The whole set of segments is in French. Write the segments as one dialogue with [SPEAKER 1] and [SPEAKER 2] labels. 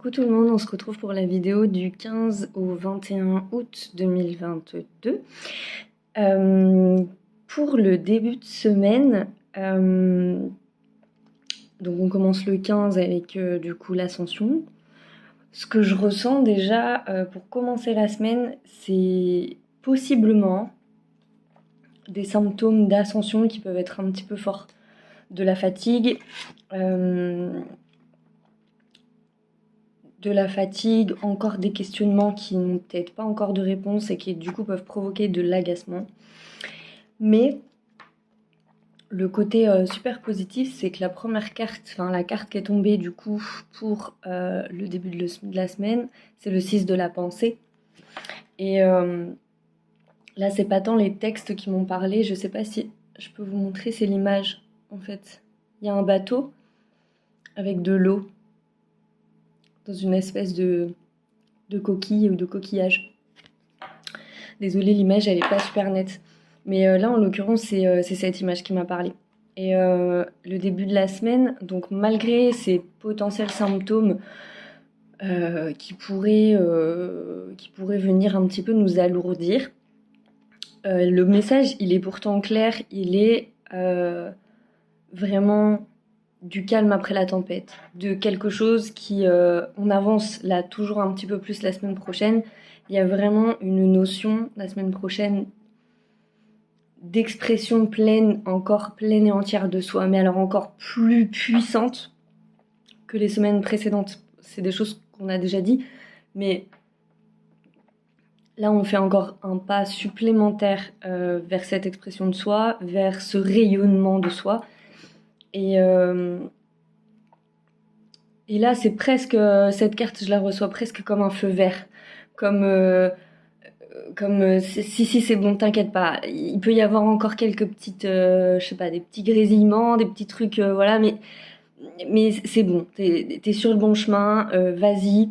[SPEAKER 1] Coucou tout le monde, on se retrouve pour la vidéo du 15 au 21 août 2022. Pour le début de semaine, donc on commence le 15 avec du coup l'ascension. Ce que je ressens déjà pour commencer la semaine, c'est possiblement des symptômes d'ascension qui peuvent être un petit peu forts. De la fatigue, encore des questionnements qui n'ont peut-être pas encore de réponse et qui du coup peuvent provoquer de l'agacement. Mais le côté super positif, c'est que la première carte, enfin la carte qui est tombée du coup pour le début de la semaine, c'est le 6 de la pensée. Et là, c'est pas tant les textes qui m'ont parlé, je sais pas si je peux vous montrer, c'est l'image en fait. Il y a un bateau avec de l'eau dans une espèce de coquille ou de coquillage. Désolée, l'image elle est pas super nette. Mais là en l'occurrence c'est cette image qui m'a parlé. Et le début de la semaine, donc malgré ces potentiels symptômes qui pourraient venir un petit peu nous alourdir, le message il est pourtant clair, il est vraiment du calme après la tempête, de quelque chose qui, on avance là toujours un petit peu plus la semaine prochaine. Il y a vraiment une notion la semaine prochaine d'expression pleine, encore pleine et entière de soi, mais alors encore plus puissante que les semaines précédentes. C'est des choses qu'on a déjà dit, mais là on fait encore un pas supplémentaire vers cette expression de soi, vers ce rayonnement de soi. Et là, c'est presque cette carte, je la reçois presque comme un feu vert, comme si c'est bon, t'inquiète pas. Il peut y avoir encore quelques petites, je sais pas, des petits grésillements, des petits trucs, voilà, mais c'est bon. T'es sur le bon chemin. Vas-y.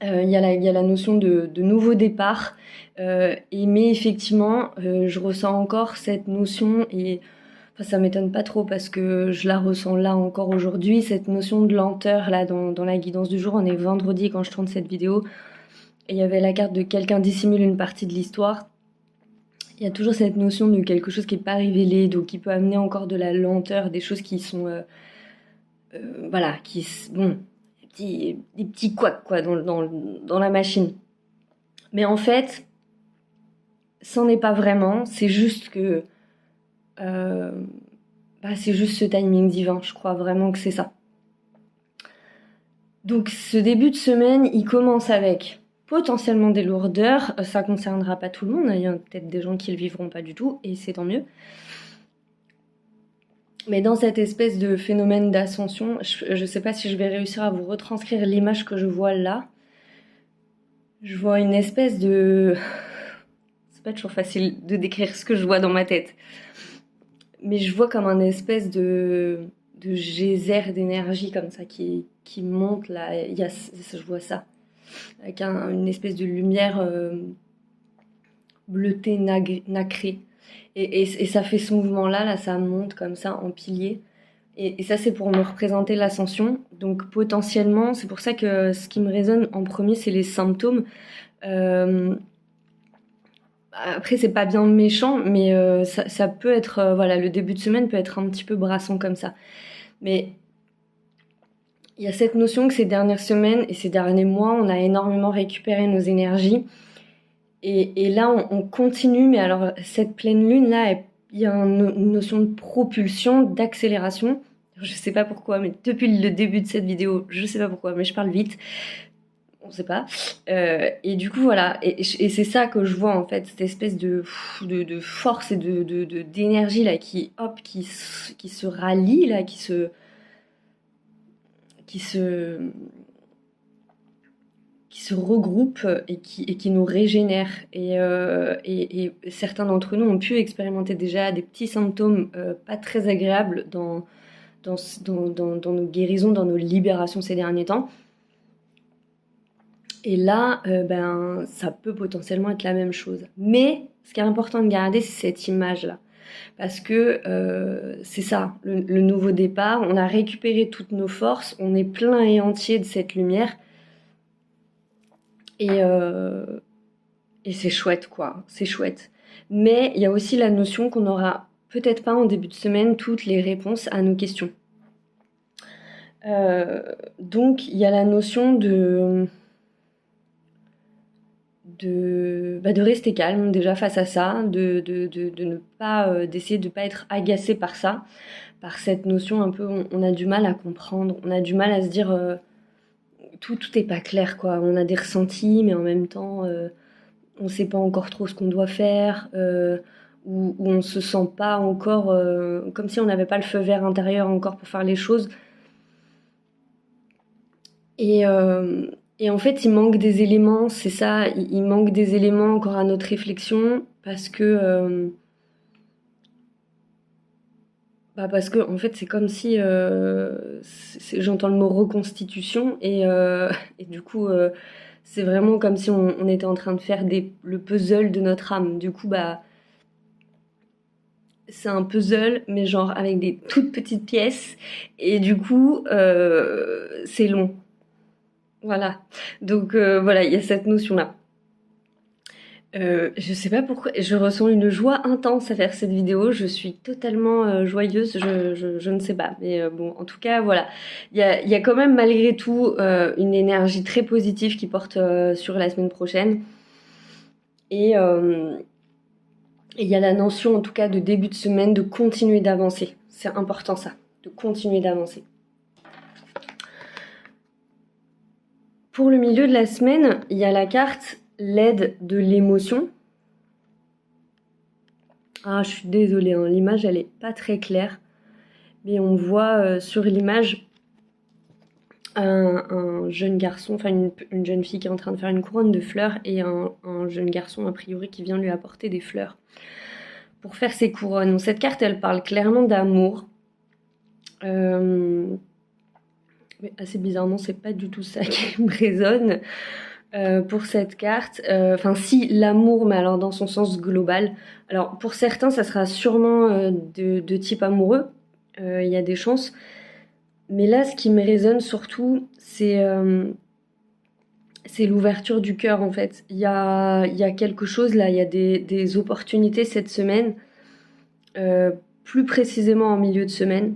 [SPEAKER 1] Il y a la notion de nouveau départ, mais effectivement, je ressens encore cette notion et enfin, ça m'étonne pas trop parce que je la ressens là encore aujourd'hui, cette notion de lenteur là dans la guidance du jour. On est vendredi quand je tourne cette vidéo et il y avait la carte de quelqu'un dissimule une partie de l'histoire. Il y a toujours cette notion de quelque chose qui n'est pas révélé, donc qui peut amener encore de la lenteur, des choses qui sont voilà, bon, des petits couacs quoi dans la machine. Mais en fait, c'en est pas vraiment, c'est juste que c'est juste ce timing divin, je crois vraiment que c'est ça. Donc ce début de semaine, il commence avec potentiellement des lourdeurs, ça concernera pas tout le monde, il y a peut-être des gens qui le vivront pas du tout, et c'est tant mieux. Mais dans cette espèce de phénomène d'ascension, je sais pas si je vais réussir à vous retranscrire l'image que je vois là. Je vois une espèce de... C'est pas toujours facile de décrire ce que je vois dans ma tête. Mais je vois comme un espèce de geyser d'énergie comme ça qui monte là. Je vois ça. Avec une espèce de lumière bleutée, nacrée. Et ça fait ce mouvement-là, ça monte comme ça en pilier. Et ça, c'est pour me représenter l'ascension. Donc potentiellement, c'est pour ça que ce qui me résonne en premier, c'est les symptômes. Après, c'est pas bien méchant, mais ça peut être... voilà, le début de semaine peut être un petit peu brassant comme ça. Mais il y a cette notion que ces dernières semaines et ces derniers mois, on a énormément récupéré nos énergies. Et là, on continue, mais alors cette pleine lune-là, il y a une notion de propulsion, d'accélération. Je sais pas pourquoi, mais depuis le début de cette vidéo, je sais pas pourquoi, mais je parle vite. On sait pas. Et du coup, voilà. Et c'est ça que je vois, en fait, cette espèce de force et d'énergie, là, qui se rallie, là, qui se regroupent et qui nous régénèrent. Et certains d'entre nous ont pu expérimenter déjà des petits symptômes pas très agréables dans nos guérisons, dans nos libérations ces derniers temps. Et là, ça peut potentiellement être la même chose. Mais ce qui est important de garder, c'est cette image-là. Parce que c'est ça, le nouveau départ. On a récupéré toutes nos forces, on est plein et entier de cette lumière. Et, euh, et c'est chouette, quoi. C'est chouette. Mais il y a aussi la notion qu'on n'aura peut-être pas en début de semaine toutes les réponses à nos questions. Euh, donc il y a la notion de rester calme déjà face à ça, de ne pas, d'essayer de ne pas être agacé par ça, par cette notion un peu, on a du mal à comprendre, on a du mal à se dire, tout est pas clair quoi, on a des ressentis, mais en même temps, on sait pas encore trop ce qu'on doit faire, ou on se sent pas encore, comme si on n'avait pas le feu vert intérieur encore pour faire les choses. Et, euh, et en fait, il manque des éléments, c'est ça, il manque des éléments encore à notre réflexion parce que en fait, c'est comme si j'entends le mot reconstitution et du coup, c'est vraiment comme si on était en train de faire le puzzle de notre âme. Du coup, bah, c'est un puzzle, mais genre avec des toutes petites pièces et du coup, c'est long. Voilà. Donc voilà, il y a cette notion-là. Je sais pas pourquoi, je ressens une joie intense à faire cette vidéo. Je suis totalement joyeuse, je ne sais pas. Mais bon, en tout cas, voilà. Il y a quand même malgré tout une énergie très positive qui porte sur la semaine prochaine. Et il y a la notion, en tout cas, de début de semaine, de continuer d'avancer. C'est important ça, de continuer d'avancer. Pour le milieu de la semaine, il y a la carte l'aide de l'émotion. Ah, je suis désolée, hein, l'image elle est pas très claire, mais on voit sur l'image un jeune garçon, enfin une jeune fille qui est en train de faire une couronne de fleurs et un jeune garçon a priori qui vient lui apporter des fleurs pour faire ses couronnes. Cette carte elle parle clairement d'amour. Mais assez bizarrement, c'est pas du tout ça qui me résonne pour cette carte. Enfin, si, l'amour, mais alors dans son sens global. Alors, pour certains, ça sera sûrement de type amoureux. Il y a des chances. Mais là, ce qui me résonne surtout, c'est l'ouverture du cœur, en fait. Il y a quelque chose là, il y a des opportunités cette semaine, plus précisément en milieu de semaine,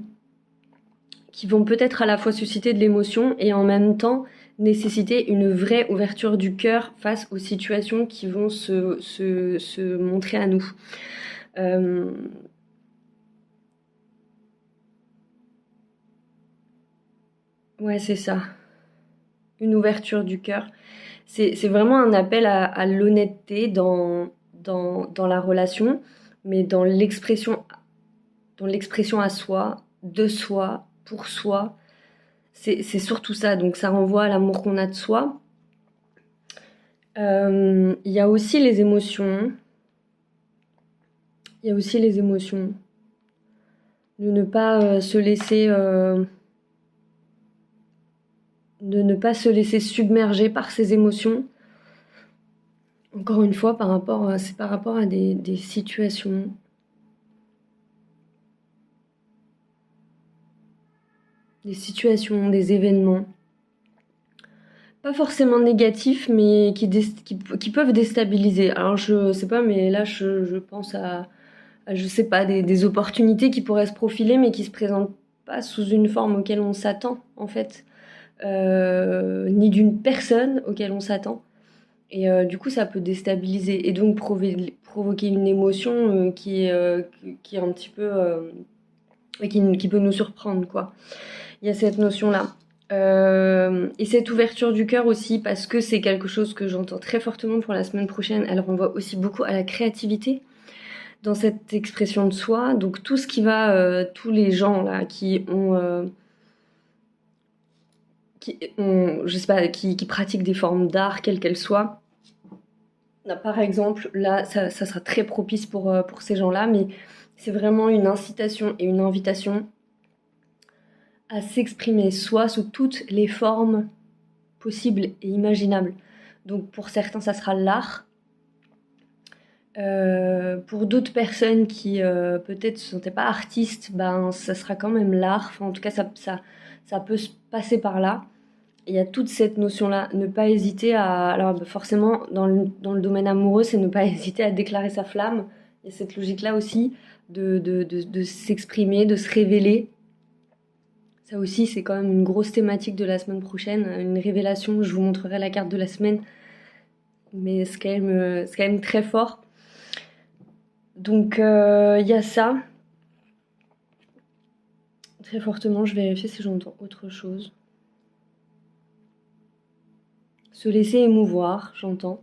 [SPEAKER 1] qui vont peut-être à la fois susciter de l'émotion et en même temps nécessiter une vraie ouverture du cœur face aux situations qui vont se montrer à nous. Euh, ouais, c'est ça. Une ouverture du cœur. C'est vraiment un appel à l'honnêteté dans la relation, mais dans l'expression à soi, de soi, pour soi. C'est surtout ça. Donc ça renvoie à l'amour qu'on a de soi. Il y a aussi les émotions. Il y a aussi les émotions. De ne pas se laisser de ne pas se laisser submerger par ses émotions. Encore une fois, c'est par rapport à des situations. Des situations, des événements. Pas forcément négatifs, mais qui peuvent déstabiliser. Alors je sais pas, mais là je pense à je sais pas, des opportunités qui pourraient se profiler, mais qui se présentent pas sous une forme auquel on s'attend, en fait. Ni d'une personne auquel on s'attend. Et du coup, ça peut déstabiliser et donc provoquer une émotion qui est un petit peu qui peut nous surprendre, quoi. Il y a cette notion-là. Et cette ouverture du cœur aussi, parce que c'est quelque chose que j'entends très fortement pour la semaine prochaine. Elle renvoie aussi beaucoup à la créativité dans cette expression de soi. Donc tout ce qui va, tous les gens là je sais pas, qui pratiquent des formes d'art, quelles qu'elles soient. Là, par exemple, là, ça sera très propice pour ces gens-là, mais c'est vraiment une incitation et une invitation à s'exprimer soi sous toutes les formes possibles et imaginables. Donc pour certains, ça sera l'art. Pour d'autres personnes qui peut-être ne se sentaient pas artistes, ben ça sera quand même l'art. Enfin, en tout cas, ça peut se passer par là. il y a toute cette notion-là, ne pas hésiter à... Alors forcément, dans le domaine amoureux, c'est ne pas hésiter à déclarer sa flamme. Il y a cette logique-là aussi de s'exprimer, de se révéler. Ça aussi, c'est quand même une grosse thématique de la semaine prochaine, une révélation. Je vous montrerai la carte de la semaine, mais c'est quand même très fort. Donc, il y a ça. Très fortement, je vérifie si j'entends autre chose. Se laisser émouvoir, j'entends.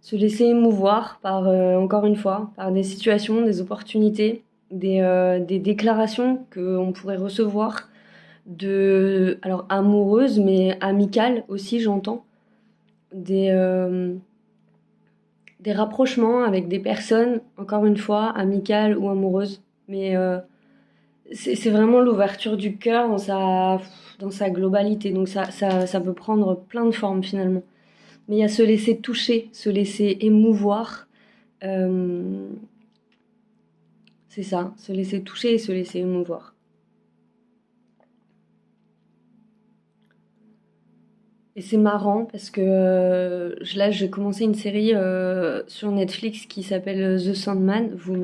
[SPEAKER 1] Se laisser émouvoir par, encore une fois, par des situations, des opportunités, des déclarations qu'on pourrait recevoir alors amoureuses, mais amicales aussi, j'entends. Des rapprochements avec des personnes, encore une fois, amicales ou amoureuses. Mais c'est vraiment l'ouverture du cœur dans sa globalité. Donc ça peut prendre plein de formes finalement. Mais il y a se laisser toucher, se laisser émouvoir. Euh, c'est ça, se laisser toucher et se laisser émouvoir. Et c'est marrant parce que là, j'ai commencé une série sur Netflix qui s'appelle The Sandman. Vous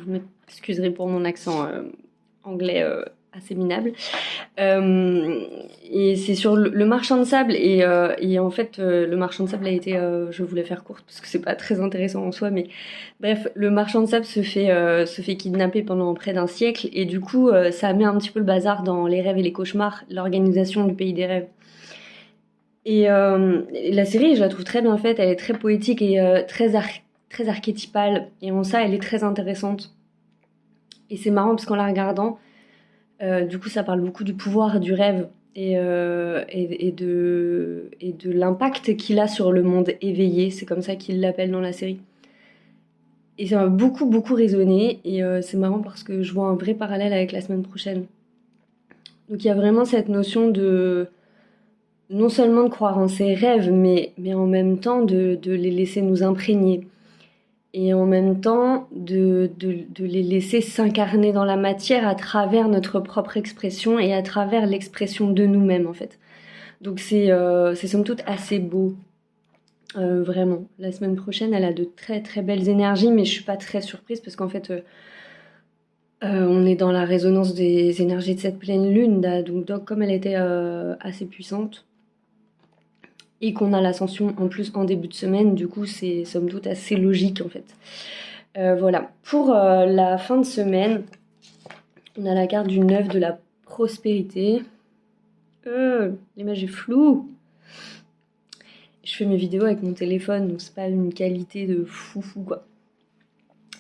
[SPEAKER 1] m'excuserez pour mon accent anglais assez minable. Euh, et c'est sur le marchand de sable. Et en fait, le marchand de sable a été... je voulais faire courte parce que c'est pas très intéressant en soi. Mais bref, le marchand de sable se fait kidnapper pendant près d'un siècle. Et du coup, ça met un petit peu le bazar dans les rêves et les cauchemars, l'organisation du pays des rêves. Et la série, je la trouve très bien faite, elle est très poétique et très archétypale. Et en ça, elle est très intéressante. Et c'est marrant parce qu'en la regardant, du coup, ça parle beaucoup du pouvoir du rêve et de l'impact qu'il a sur le monde éveillé. C'est comme ça qu'il l'appelle dans la série. Et ça m'a beaucoup, beaucoup résonné. Et c'est marrant parce que je vois un vrai parallèle avec la semaine prochaine. Donc il y a vraiment cette notion de non seulement de croire en ses rêves, mais en même temps de les laisser nous imprégner. Et en même temps de les laisser s'incarner dans la matière à travers notre propre expression et à travers l'expression de nous-mêmes en fait. Donc c'est somme toute assez beau, vraiment. La semaine prochaine, elle a de très très belles énergies, mais je suis pas très surprise parce qu'en fait, on est dans la résonance des énergies de cette pleine lune, là. Donc comme elle était assez puissante, et qu'on a l'ascension en plus en début de semaine, du coup c'est somme toute assez logique en fait. Voilà, pour la fin de semaine, on a la carte du 9 de la prospérité. L'image est floue. Je fais mes vidéos avec mon téléphone, donc c'est pas une qualité de fou quoi.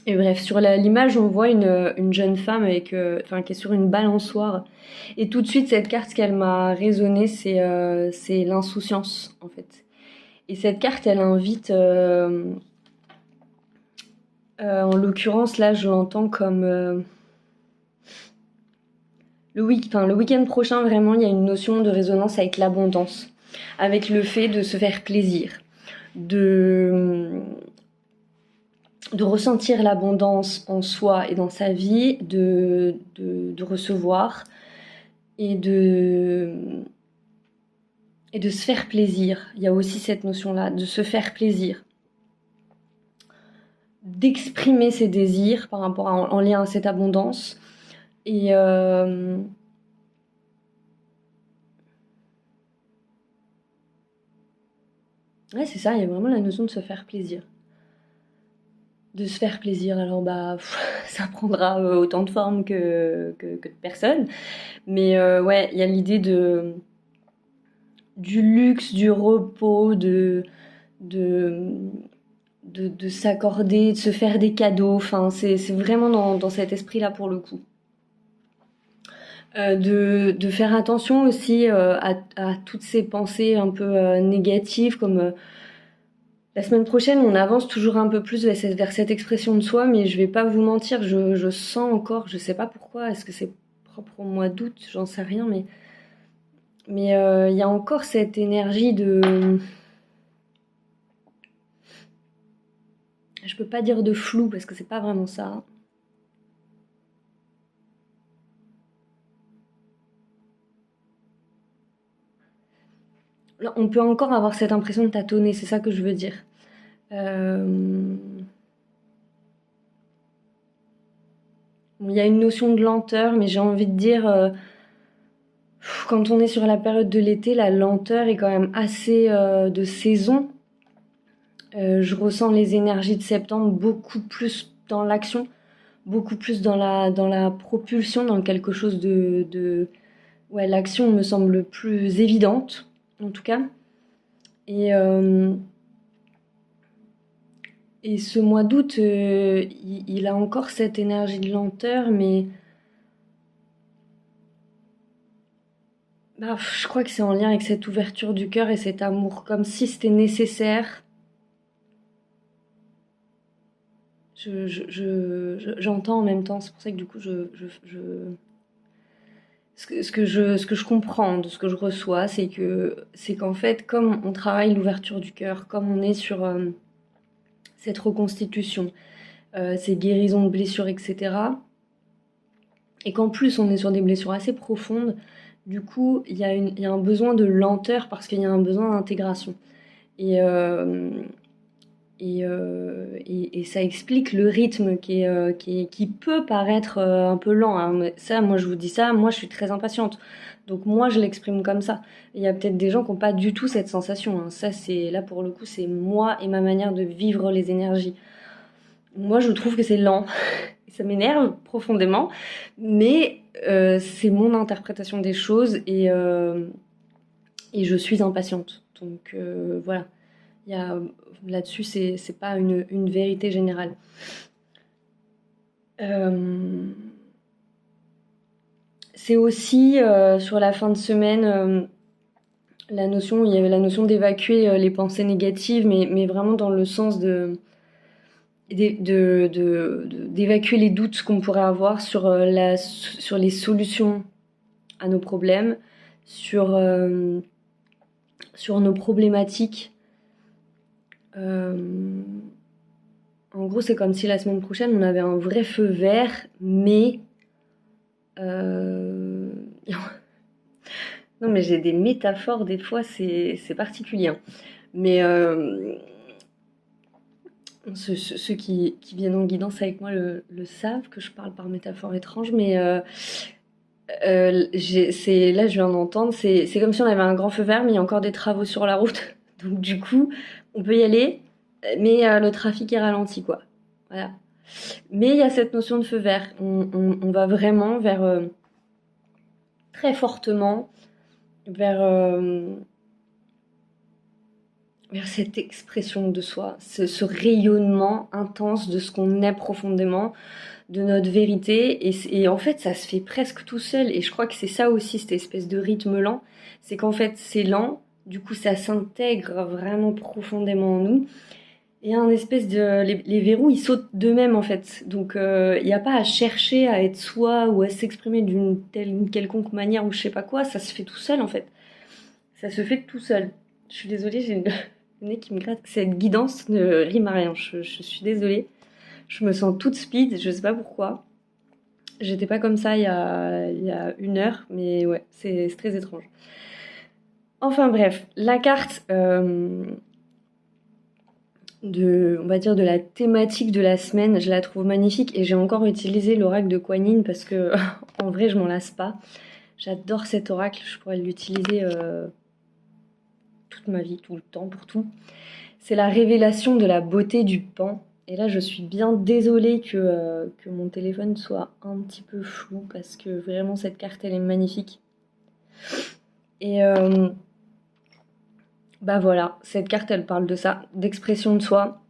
[SPEAKER 1] Et bref, sur l'image, on voit une jeune femme avec, qui est sur une balançoire. Et tout de suite, cette carte, ce qu'elle m'a résonné, c'est l'insouciance, en fait. Et cette carte, elle invite, en l'occurrence, là, je l'entends comme le week-end prochain, vraiment, il y a une notion de résonance avec l'abondance, avec le fait de se faire plaisir, de ressentir l'abondance en soi et dans sa vie, de recevoir et de se faire plaisir. Il y a aussi cette notion-là, de se faire plaisir. D'exprimer ses désirs par rapport en lien à cette abondance. Et ouais, c'est ça, il y a vraiment la notion de se faire plaisir. De se faire plaisir, alors ça prendra autant de formes que de personnes. Mais ouais, il y a l'idée du luxe, du repos, de, de s'accorder, de se faire des cadeaux. Enfin, c'est vraiment dans cet esprit-là pour le coup. De faire attention aussi à toutes ces pensées un peu négatives, comme la semaine prochaine, on avance toujours un peu plus vers cette expression de soi, mais je vais pas vous mentir, je sens encore, je sais pas pourquoi, est-ce que c'est propre au mois d'août, j'en sais rien, mais il y a encore cette énergie de... Je peux pas dire de flou parce que c'est pas vraiment ça. là, on peut encore avoir cette impression de tâtonner, c'est ça que je veux dire. Euh, bon, il y a une notion de lenteur, mais j'ai envie de dire, quand on est sur la période de l'été, la lenteur est quand même assez de saison. Je ressens les énergies de septembre beaucoup plus dans l'action, beaucoup plus dans la propulsion, dans quelque chose Ouais, l'action me semble plus évidente, en tout cas. Et, euh, et ce mois d'août, il a encore cette énergie de lenteur, mais bah, je crois que c'est en lien avec cette ouverture du cœur et cet amour, comme si c'était nécessaire. J'entends en même temps, c'est pour ça que du coup, ce que je comprends de ce que je reçois, c'est qu'en fait, comme on travaille l'ouverture du cœur, comme on est sur cette reconstitution, ces guérisons de blessures, etc., et qu'en plus on est sur des blessures assez profondes, du coup, il y a un besoin de lenteur parce qu'il y a un besoin d'intégration. Et, euh, et ça explique le rythme qui peut paraître un peu lent, hein. Mais ça, moi je vous dis ça, moi je suis très impatiente. Donc moi je l'exprime comme ça. Il y a peut-être des gens qui n'ont pas du tout cette sensation, hein. Ça c'est là pour le coup c'est moi et ma manière de vivre les énergies. Moi je trouve que c'est lent. Ça m'énerve profondément, mais c'est mon interprétation des choses et je suis impatiente. Donc voilà. Il y a, là-dessus, c'est pas une vérité générale. Euh, c'est aussi sur la fin de semaine il y avait la notion d'évacuer les pensées négatives, mais vraiment dans le sens d'évacuer les doutes qu'on pourrait avoir sur, sur les solutions à nos problèmes, sur nos problématiques. Euh, En gros, c'est comme si la semaine prochaine, on avait un vrai feu vert, mais... euh, Non, mais j'ai des métaphores, des fois, c'est particulier, hein. Mais ceux qui viennent en guidance avec moi le savent, que je parle par métaphore étrange, mais là, je viens d'entendre, c'est comme si on avait un grand feu vert, mais il y a encore des travaux sur la route. Donc du coup, on peut y aller, mais le trafic est ralenti, quoi. Voilà. Mais il y a cette notion de feu vert. On va vraiment vers très fortement vers, vers cette expression de soi, ce rayonnement intense de ce qu'on est profondément, de notre vérité. Et en fait, ça se fait presque tout seul. Et je crois que c'est ça aussi, cette espèce de rythme lent. C'est qu'en fait, c'est lent. Du coup, ça s'intègre vraiment profondément en nous. Et un espèce de... Les verrous, ils sautent d'eux-mêmes, en fait. Donc, il n'y a pas à chercher à être soi ou à s'exprimer une quelconque manière ou je sais pas quoi. Ça se fait tout seul, en fait. Ça se fait tout seul. Je suis désolée, j'ai le nez qui me gratte. Cette guidance ne rime à rien. Je suis désolée. Je me sens toute speed, je sais pas pourquoi. J'étais pas comme ça il y a une heure, mais ouais, c'est très étrange. Enfin bref, la carte on va dire, de la thématique de la semaine, je la trouve magnifique et j'ai encore utilisé l'oracle de Kuan Yin parce que en vrai, je m'en lasse pas. J'adore cet oracle, je pourrais l'utiliser toute ma vie, tout le temps, pour tout. C'est la révélation de la beauté du pan. Et là, je suis bien désolée que mon téléphone soit un petit peu flou parce que vraiment, cette carte, elle est magnifique. Et bah voilà, cette carte, elle parle de ça, d'expression de soi,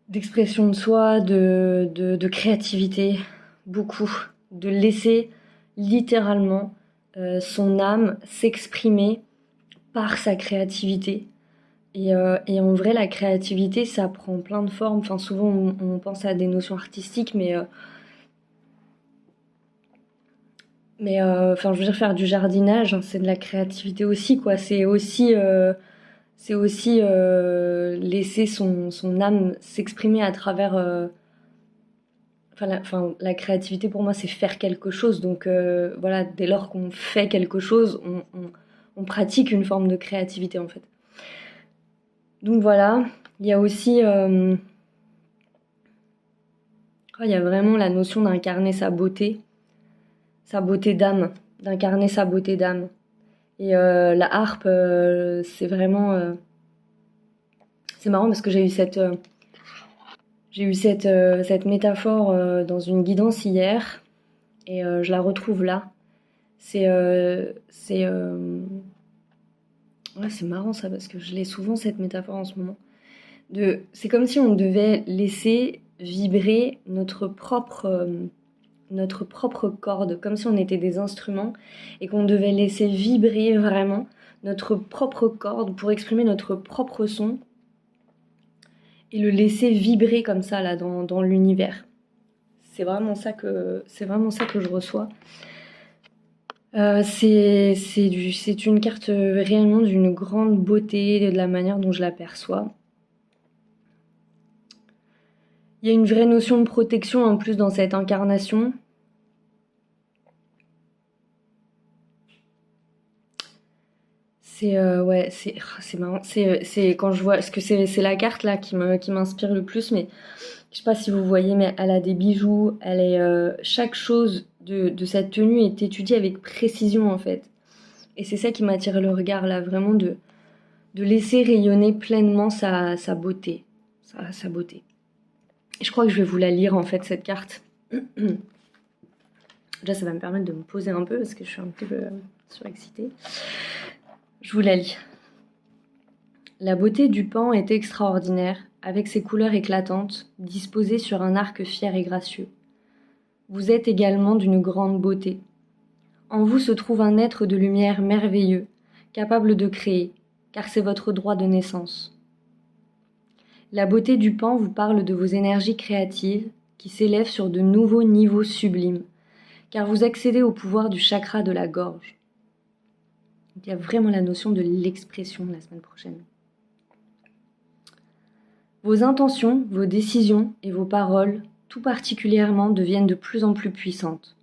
[SPEAKER 1] d'expression de soi, de créativité, beaucoup. De laisser littéralement son âme s'exprimer par sa créativité. Et en vrai, la créativité, ça prend plein de formes. Enfin, souvent, on pense à des notions artistiques, enfin, je veux dire, faire du jardinage, hein, c'est de la créativité aussi, quoi. C'est aussi laisser son âme s'exprimer à travers, la créativité pour moi c'est faire quelque chose, donc voilà, dès lors qu'on fait quelque chose, on pratique une forme de créativité en fait. Donc voilà, il y a aussi, il y a vraiment la notion d'incarner sa beauté d'âme, d'incarner sa beauté d'âme. Et la harpe, c'est vraiment, c'est marrant parce que j'ai eu cette métaphore dans une guidance hier et je la retrouve là. Ouais, c'est marrant ça parce que je l'ai souvent cette métaphore en ce moment. C'est comme si on devait laisser vibrer notre propre corde, comme si on était des instruments et qu'on devait laisser vibrer vraiment notre propre corde pour exprimer notre propre son et le laisser vibrer comme ça là dans l'univers. C'est vraiment ça que je reçois. C'est une carte réellement d'une grande beauté de la manière dont je l'aperçois. Il y a une vraie notion de protection en plus dans cette incarnation. C'est marrant. C'est quand je vois, parce que c'est la carte là qui m'inspire le plus, mais je sais pas si vous voyez, mais elle a des bijoux. Chaque chose de cette tenue est étudiée avec précision en fait. Et c'est ça qui m'attire le regard là, vraiment de laisser rayonner pleinement sa beauté, sa beauté. Et je crois que je vais vous la lire en fait cette carte. Déjà ça va me permettre de me poser un peu parce que je suis un petit peu surexcitée. Je vous la lis. La beauté du pan est extraordinaire, avec ses couleurs éclatantes, disposées sur un arc fier et gracieux. Vous êtes également d'une grande beauté. En vous se trouve un être de lumière merveilleux, capable de créer, car c'est votre droit de naissance. La beauté du pan vous parle de vos énergies créatives qui s'élèvent sur de nouveaux niveaux sublimes, car vous accédez au pouvoir du chakra de la gorge. Il y a vraiment la notion de l'expression la semaine prochaine. Vos intentions, vos décisions et vos paroles, tout particulièrement, deviennent de plus en plus puissantes.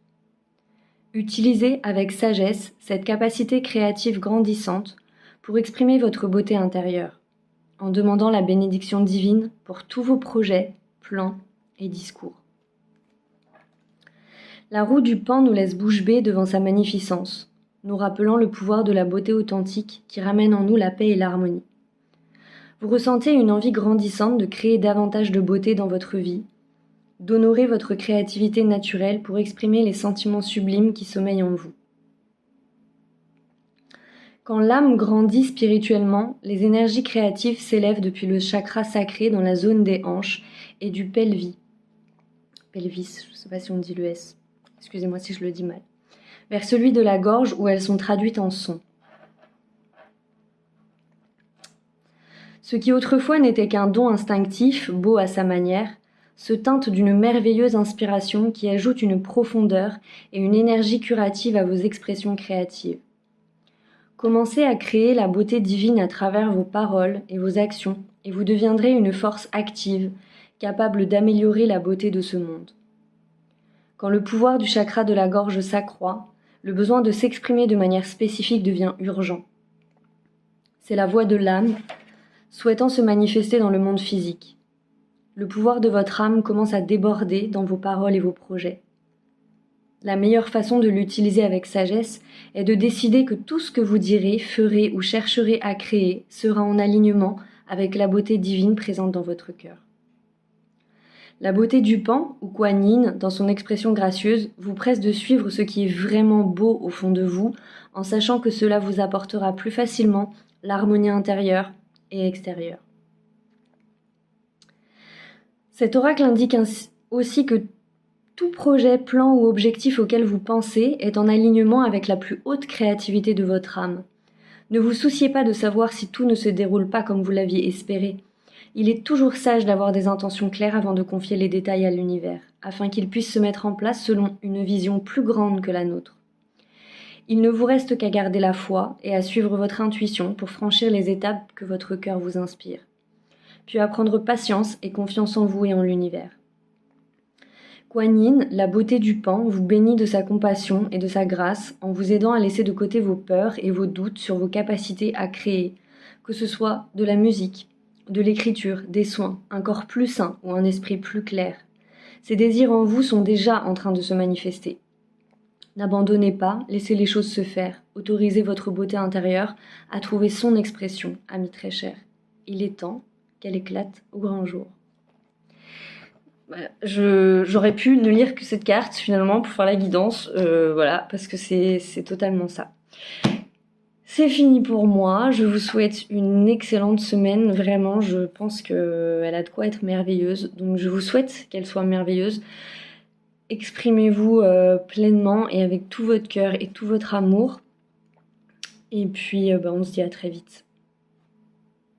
[SPEAKER 1] Utilisez avec sagesse cette capacité créative grandissante pour exprimer votre beauté intérieure, en demandant la bénédiction divine pour tous vos projets, plans et discours. La roue du pan nous laisse bouche bée devant sa magnificence, nous rappelant le pouvoir de la beauté authentique qui ramène en nous la paix et l'harmonie. Vous ressentez une envie grandissante de créer davantage de beauté dans votre vie, d'honorer votre créativité naturelle pour exprimer les sentiments sublimes qui sommeillent en vous. Quand l'âme grandit spirituellement, les énergies créatives s'élèvent depuis le chakra sacré dans la zone des hanches et du pelvis. Pelvis, je ne sais pas si on dit le S. Excusez-moi si je le dis mal. Vers celui de la gorge où elles sont traduites en sons. Ce qui autrefois n'était qu'un don instinctif, beau à sa manière, se teinte d'une merveilleuse inspiration qui ajoute une profondeur et une énergie curative à vos expressions créatives. Commencez à créer la beauté divine à travers vos paroles et vos actions et vous deviendrez une force active, capable d'améliorer la beauté de ce monde. Quand le pouvoir du chakra de la gorge s'accroît, le besoin de s'exprimer de manière spécifique devient urgent. C'est la voix de l'âme, souhaitant se manifester dans le monde physique. Le pouvoir de votre âme commence à déborder dans vos paroles et vos projets. La meilleure façon de l'utiliser avec sagesse est de décider que tout ce que vous direz, ferez ou chercherez à créer sera en alignement avec la beauté divine présente dans votre cœur. La beauté du pan, ou Kuan Yin, dans son expression gracieuse, vous presse de suivre ce qui est vraiment beau au fond de vous, en sachant que cela vous apportera plus facilement l'harmonie intérieure et extérieure. Cet oracle indique aussi que tout projet, plan ou objectif auquel vous pensez est en alignement avec la plus haute créativité de votre âme. Ne vous souciez pas de savoir si tout ne se déroule pas comme vous l'aviez espéré. Il est toujours sage d'avoir des intentions claires avant de confier les détails à l'univers, afin qu'il puisse se mettre en place selon une vision plus grande que la nôtre. Il ne vous reste qu'à garder la foi et à suivre votre intuition pour franchir les étapes que votre cœur vous inspire, puis à prendre patience et confiance en vous et en l'univers. Kuan-Yin, la beauté du pan, vous bénit de sa compassion et de sa grâce en vous aidant à laisser de côté vos peurs et vos doutes sur vos capacités à créer, que ce soit de la musique, de l'écriture, des soins, un corps plus sain ou un esprit plus clair. Ces désirs en vous sont déjà en train de se manifester. N'abandonnez pas, laissez les choses se faire, autorisez votre beauté intérieure à trouver son expression, ami très cher. Il est temps qu'elle éclate au grand jour. Voilà. J'aurais pu ne lire que cette carte finalement pour faire la guidance, voilà, parce que c'est totalement ça. C'est fini pour moi, je vous souhaite une excellente semaine, vraiment je pense qu'elle a de quoi être merveilleuse, donc je vous souhaite qu'elle soit merveilleuse. Exprimez-vous pleinement et avec tout votre cœur et tout votre amour, et puis on se dit à très vite.